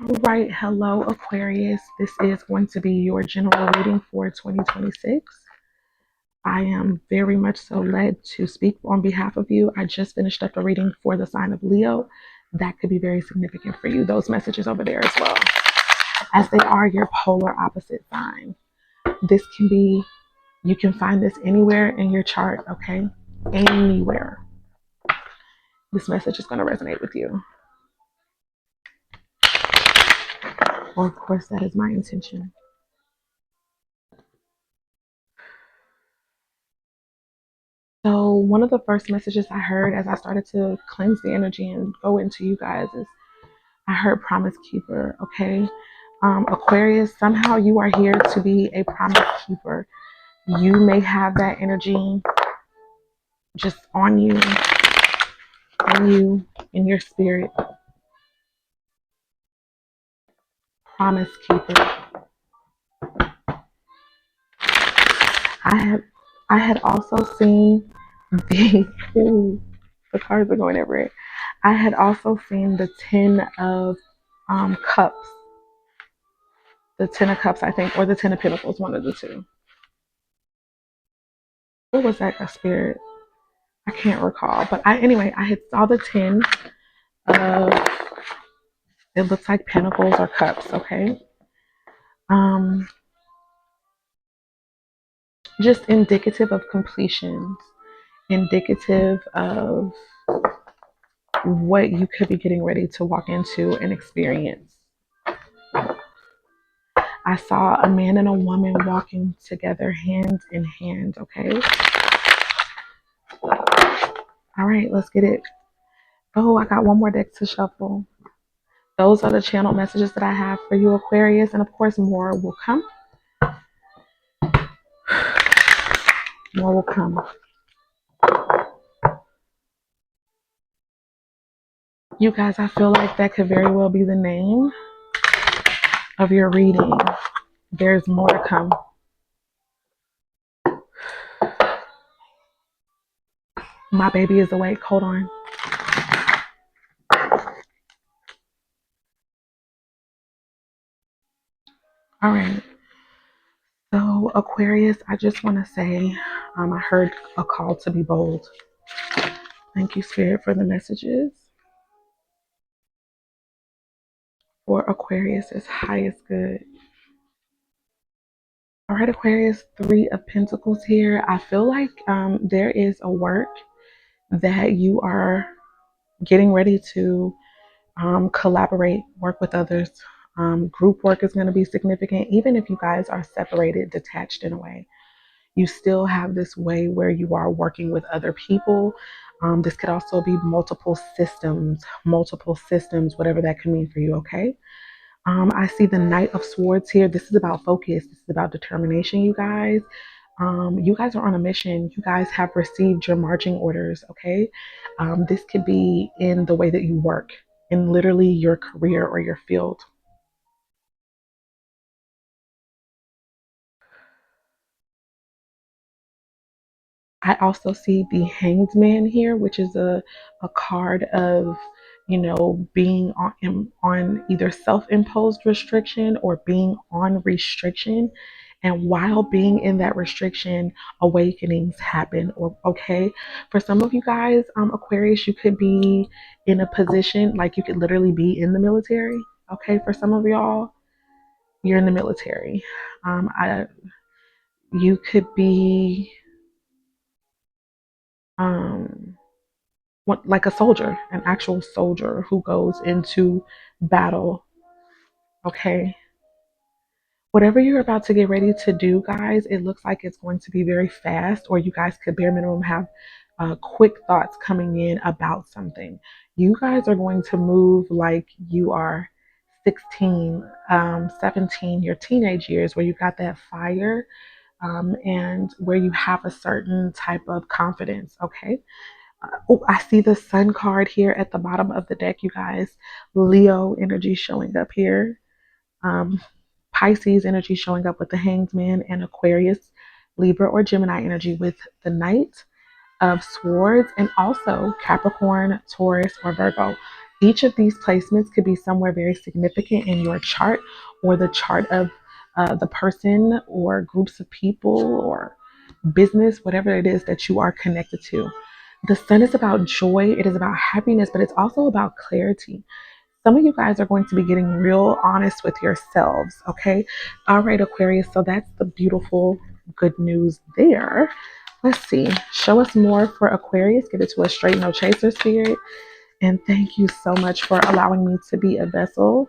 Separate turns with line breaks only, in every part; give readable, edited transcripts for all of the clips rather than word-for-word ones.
All right, hello Aquarius. This is going to be your general reading for 2026. I am very much so led to speak on behalf of you. I just finished up a reading for the sign of Leo. That could be very significant for you. Those messages over there as well, as they are your polar opposite sign. This can be, you can find this anywhere in your chart, okay? Anywhere. This message is going to resonate with you. Or, of course, that is my intention. So, one of the first messages I heard as I started to cleanse the energy and go into you guys is I heard promise keeper, okay? Aquarius, somehow you are here to be a promise keeper. You may have that energy just on you, in your spirit. Promise keeper. I have I had also seen the ooh, the cards are going everywhere. I had also seen the Ten of Cups, the Ten of Cups, I think, or the Ten of Pentacles, one of the two. What was that, a spirit? I can't recall. But anyway, I had saw the ten of, it looks like pentacles or cups, okay? Um, just indicative of completions, indicative of what you could be getting ready to walk into and experience. I saw a man and a woman walking together hand in hand, okay? All right, let's get it. Oh, I got one more deck to shuffle. Those are the channel messages that I have for you, Aquarius, and of course, more will come. More will come. You guys, I feel like that could very well be the name of your reading. There's more to come. My baby is awake. Hold on. All right. So, Aquarius, I just want to say I heard a call to be bold. Thank you, Spirit, for the messages. For Aquarius is highest good. All right, Aquarius, Three of Pentacles here. I feel like there is a work that you are getting ready to collaborate, work with others. Group work is going to be significant, even if you guys are separated, detached in a way. You still have this way where you are working with other people. This could also be multiple systems, whatever that could mean for you, okay? I see the Knight of Swords here. This is about focus. This is about determination, you guys. You guys are on a mission. You guys have received your marching orders, okay? This could be in the way that you work, in literally your career or your field. I also see the Hanged Man here, which is a card of, being on either self-imposed restriction or being on restriction. And while being in that restriction, awakenings happen. Or okay, for some of you guys, Aquarius, you could be in a position like you could literally be in the military. Okay, for some of y'all, you're in the military. You could be um like a soldier, an actual soldier who goes into battle. Okay. Whatever you're about to get ready to do, guys, it looks like it's going to be very fast, or you guys could bare minimum have quick thoughts coming in about something. You guys are going to move like you are 16, 17, your teenage years, where you've got that fire and where you have a certain type of confidence. Okay. Oh, I see the sun card here at the bottom of the deck, you guys. Leo energy showing up here. Um, Pisces energy showing up with the Hanged Man, and Aquarius, Libra, or Gemini energy with the Knight of Swords, and also Capricorn, Taurus, or Virgo. Each of these placements could be somewhere very significant in your chart or the chart of the person or groups of people or business, whatever it is that you are connected to. The sun is about joy, it is about happiness, but it's also about clarity. Some of you guys are going to be getting real honest with yourselves, okay? All right, Aquarius, so that's the beautiful good news there. Let's see. Show us more for Aquarius. Give it to us straight, no chaser, spirit. And thank you so much for allowing me to be a vessel.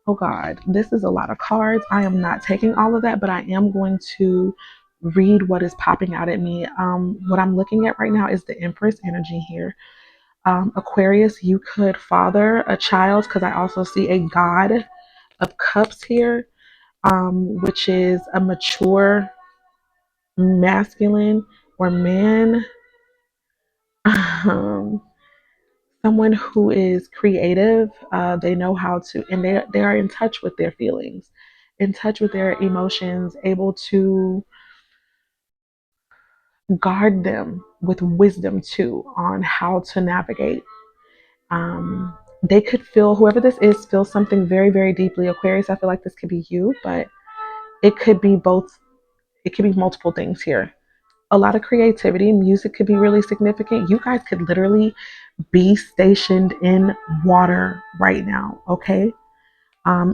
Oh God, this is a lot of cards. I am not taking all of that, but I am going to read what is popping out at me. What I'm looking at right now is the Empress energy here. Aquarius, you could father a child because I also see a God of Cups here, which is a mature masculine or man. Um, Someone who is creative. They know how to, and they are in touch with their feelings, in touch with their emotions, able to guard them with wisdom too on how to navigate. They could feel, whoever this is, feel something very, very deeply. Aquarius, I feel like this could be you, but it could be both. It could be multiple things here. A lot of creativity. Music could be really significant. You guys could literally be stationed in water right now, okay?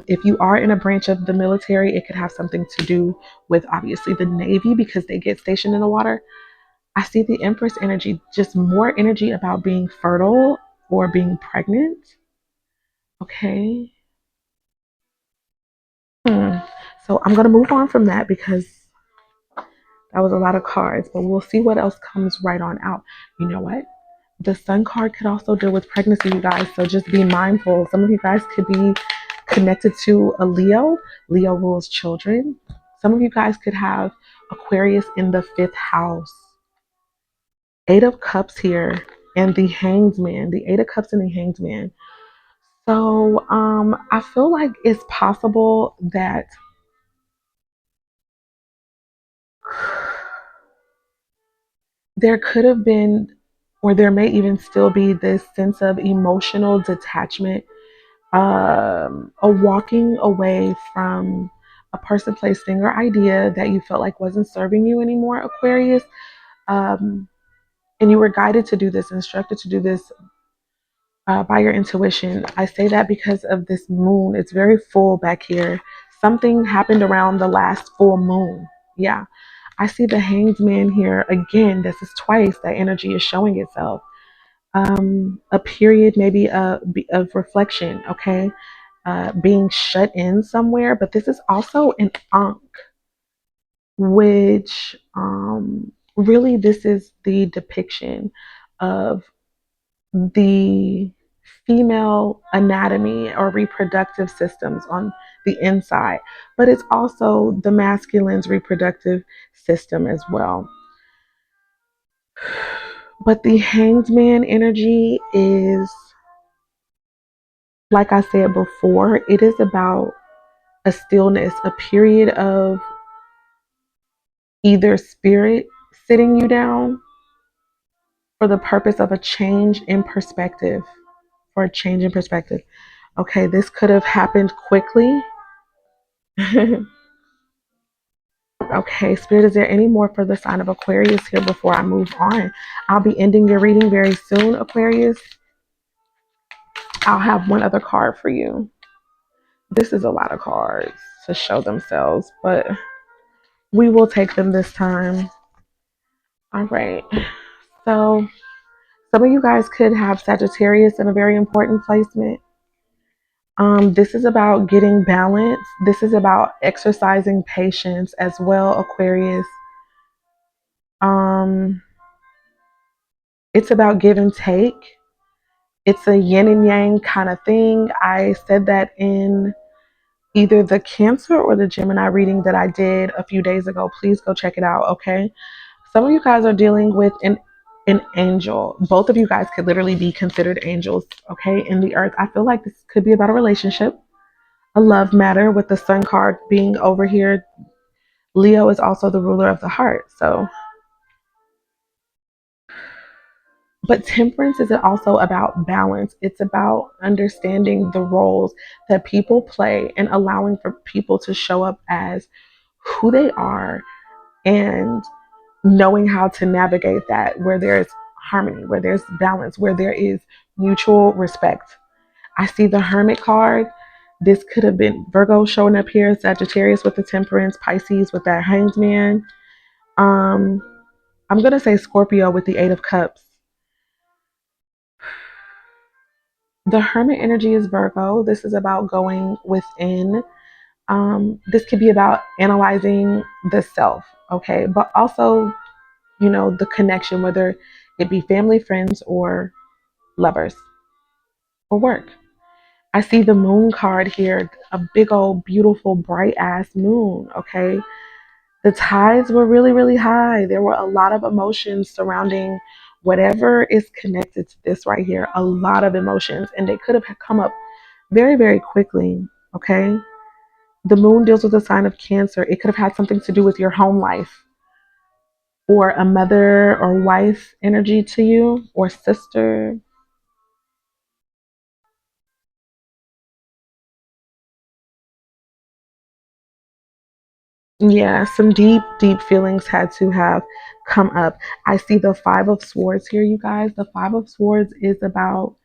If you are in a branch of the military, it could have something to do with obviously the Navy because they get stationed in the water. I see the Empress energy, just more energy about being fertile or being pregnant. Okay. Hmm. So I'm going to move on from that because that was a lot of cards, but we'll see what else comes right on out. You know what? The Sun card could also deal with pregnancy, you guys. So just be mindful. Some of you guys could be connected to a Leo. Leo rules children. Some of you guys could have Aquarius in the fifth house. Eight of Cups here and the Hanged Man. The Eight of Cups and the Hanged Man. So I feel like it's possible that there could have been, or there may even still be, this sense of emotional detachment, a walking away from a person, place, thing, or idea that you felt like wasn't serving you anymore, Aquarius. Um, and you were guided to do this, instructed to do this by your intuition. I say that because of this moon. It's very full back here. Something happened around the last full moon. Yeah. I see the Hanged Man here again. This is twice that energy is showing itself. A period maybe of reflection, okay? Being shut in somewhere, but this is also an Ankh, which really this is the depiction of the female anatomy or reproductive systems on the inside, but it's also the masculine's reproductive system as well. But the Hanged Man energy is, like I said before, it is about a stillness, a period of either spirit sitting you down for the purpose of a change in perspective, for a change in perspective. Okay, this could have happened quickly. Okay, Spirit, is there any more for the sign of Aquarius here before I move on? I'll be ending your reading very soon, Aquarius. I'll have one other card for you. This is a lot of cards to show themselves, but we will take them this time. All right. So, some of you guys could have Sagittarius in a very important placement. This is about getting balance. This is about exercising patience as well, Aquarius. Um, it's about give and take. It's a yin and yang kind of thing. I said that in either the Cancer or the Gemini reading that I did a few days ago. Please go check it out, okay? Some of you guys are dealing with an angel. Both of you guys could literally be considered angels, okay, in the earth. I feel like this could be about a relationship, a love matter, with the Sun card being over here. Leo is also the ruler of the heart. So But temperance is also about balance. It's about understanding the roles that people play and allowing for people to show up as who they are and knowing how to navigate that where there's harmony, where there's balance, where there is mutual respect. I see the Hermit card. This could have been Virgo showing up here, Sagittarius with the Temperance, Pisces with that Hanged Man. Um, I'm gonna say Scorpio with the Eight of Cups. The Hermit energy is Virgo. This is about going within. This could be about analyzing the self, okay, but also, the connection, whether it be family, friends, or lovers, or work. I see the moon card here, a big old beautiful bright ass moon, okay? The tides were really, really high. There were a lot of emotions surrounding whatever is connected to this right here, a lot of emotions, and they could have come up very, very quickly, okay? The moon deals with the sign of Cancer. It could have had something to do with your home life or a mother or wife energy to you or sister. Yeah, some deep, deep feelings had to have come up. I see the Five of Swords here, you guys. The Five of Swords is about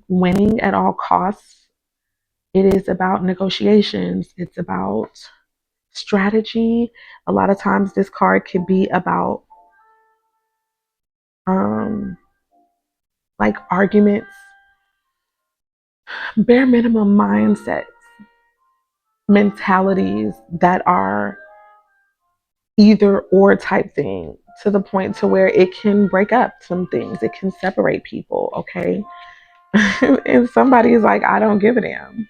winning at all costs. It is about negotiations. It's about strategy. A lot of times, this card could be about um, like arguments, bare minimum mindsets, mentalities that are either or type thing to the point to where it can break up some things. It can separate people, okay? And somebody is like, I don't give a damn.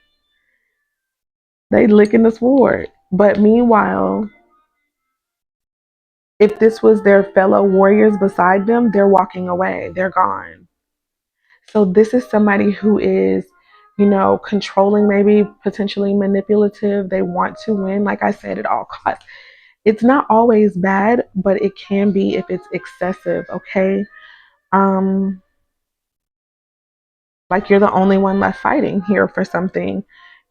They licking the sword. But meanwhile, if this was their fellow warriors beside them, they're walking away. They're gone. So this is somebody who is, controlling, maybe potentially manipulative. They want to win, like I said, at all costs. It's not always bad, but it can be if it's excessive, okay? Um, like you're the only one left fighting here for something.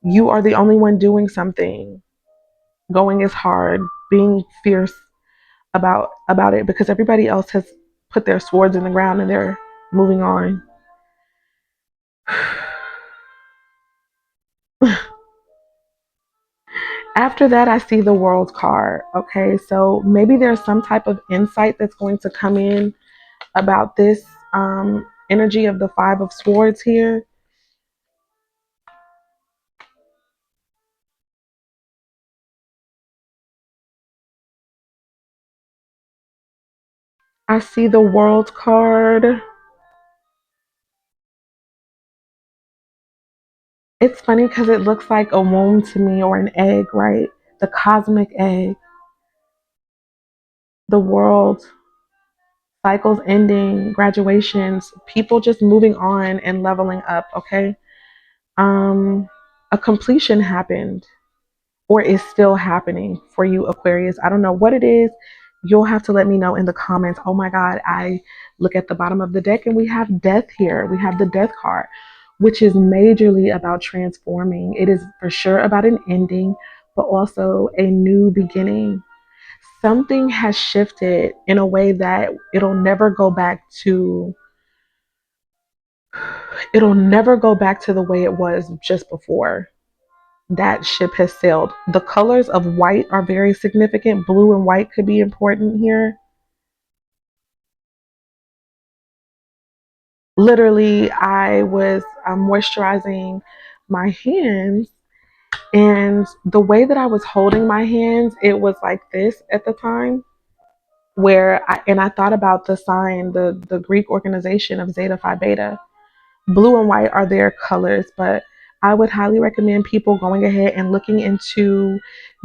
You are the only one doing something, going as hard, being fierce about it because everybody else has put their swords in the ground and they're moving on. After that, I see the world card. Okay, so maybe there's some type of insight that's going to come in about this energy of the Five of Swords here. I see the world card. It's funny because it looks like a womb to me or an egg, right? The cosmic egg, the world, cycles ending, graduations, people just moving on and leveling up, okay? Um, a completion happened or is still happening for you, Aquarius. I don't know what it is. You'll have to let me know in the comments. Oh my God, I look at the bottom of the deck and we have death here. We have the death card, which is majorly about transforming. It is for sure about an ending, but also a new beginning. Something has shifted in a way that it'll never go back to the way it was just before. That ship has sailed. The colors of white are very significant. Blue and white could be important here. Literally, I was moisturizing my hands, and the way that I was holding my hands, it was like this at the time. I thought about the sign, the Greek organization of Zeta Phi Beta. Blue and white are their colors, but I would highly recommend people going ahead and looking into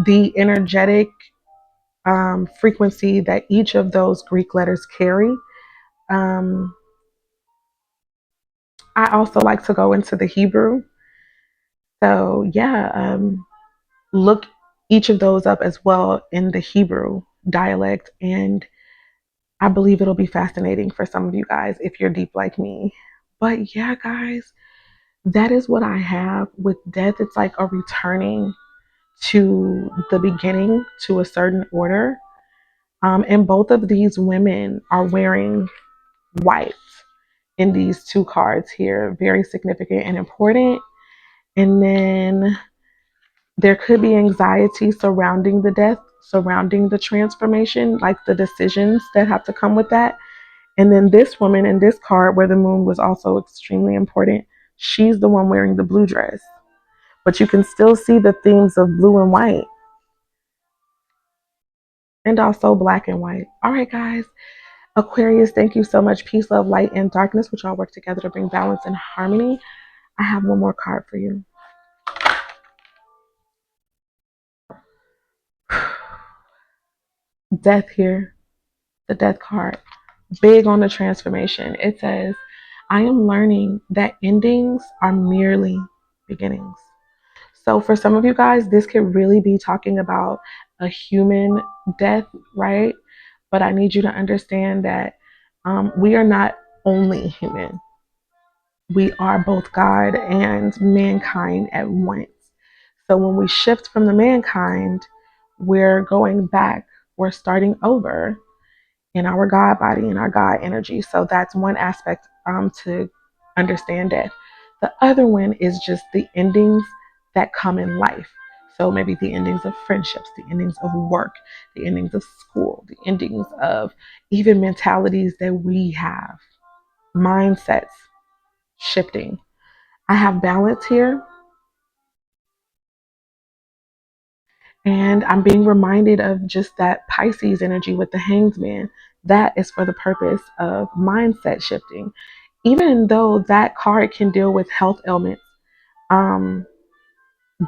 the energetic frequency that each of those Greek letters carry. Um, I also like to go into the Hebrew. So, yeah, look each of those up as well in the Hebrew dialect. And I believe it'll be fascinating for some of you guys if you're deep like me. But yeah, guys, that is what I have with death. It's like a returning to the beginning, to a certain order. And both of these women are wearing white in these two cards here. Very significant and important. And then there could be anxiety surrounding the death, surrounding the transformation, like the decisions that have to come with that. And then this woman in this card, where the moon was also extremely important, she's the one wearing the blue dress. But you can still see the themes of blue and white, and also black and white. All right, guys. Aquarius, thank you so much. Peace, love, light, and darkness, which all work together to bring balance and harmony. I have one more card for you. Death here, the death card. Big on the transformation. It says, I am learning that endings are merely beginnings. So for some of you guys, this could really be talking about a human death, right? But I need you to understand that we are not only human. We are both God and mankind at once. So when we shift from the mankind, we're going back, we're starting over in our God body, in our God energy. So that's one aspect to understand death. The other one is just the endings that come in life. So maybe the endings of friendships, the endings of work, the endings of school, the endings of even mentalities that we have, mindsets shifting. I have balance here, and I'm being reminded of just that Pisces energy with the Hanged Man. That is for the purpose of mindset shifting. Even though that card can deal with health ailments, um,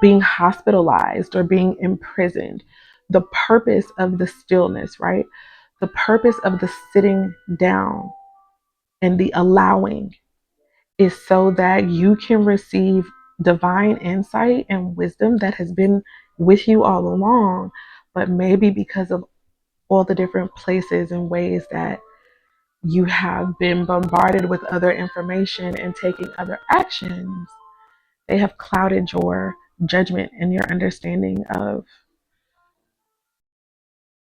being hospitalized or being imprisoned, the purpose of the stillness, right? The purpose of the sitting down and the allowing is so that you can receive divine insight and wisdom that has been with you all along, but maybe because of all the different places and ways that you have been bombarded with other information and taking other actions, they have clouded your judgment and your understanding of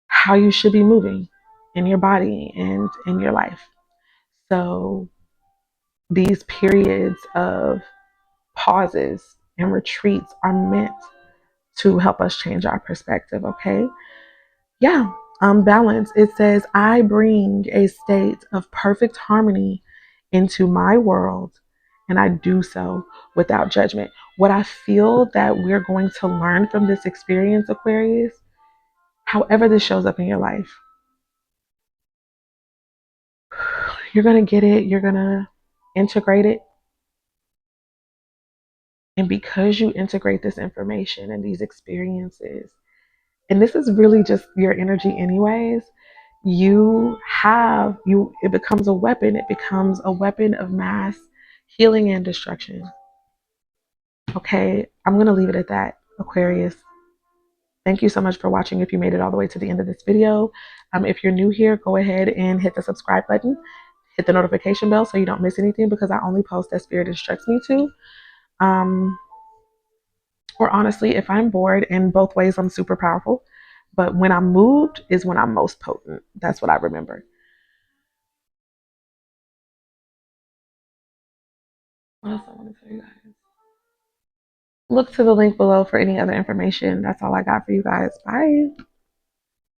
how you should be moving in your body and in your life. So these periods of pauses and retreats are meant to help us change our perspective, okay? Yeah, balance. It says, I bring a state of perfect harmony into my world, and I do so without judgment. What I feel that we're going to learn from this experience, Aquarius, however this shows up in your life, you're going to get it, you're going to integrate it. And because you integrate this information and these experiences, and this is really just your energy anyways, it becomes a weapon. It becomes a weapon of mass healing and destruction. Okay, I'm going to leave it at that, Aquarius. Thank you so much for watching. If you made it all the way to the end of this video, if you're new here, go ahead and hit the subscribe button, hit the notification bell so you don't miss anything, because I only post that Spirit instructs me to. um, or honestly, if I'm bored, in both ways I'm super powerful, but when I'm moved is when I'm most potent. That's what I remember. What else I want to tell you guys? Look to the link below for any other information. That's all I got for you guys. Bye.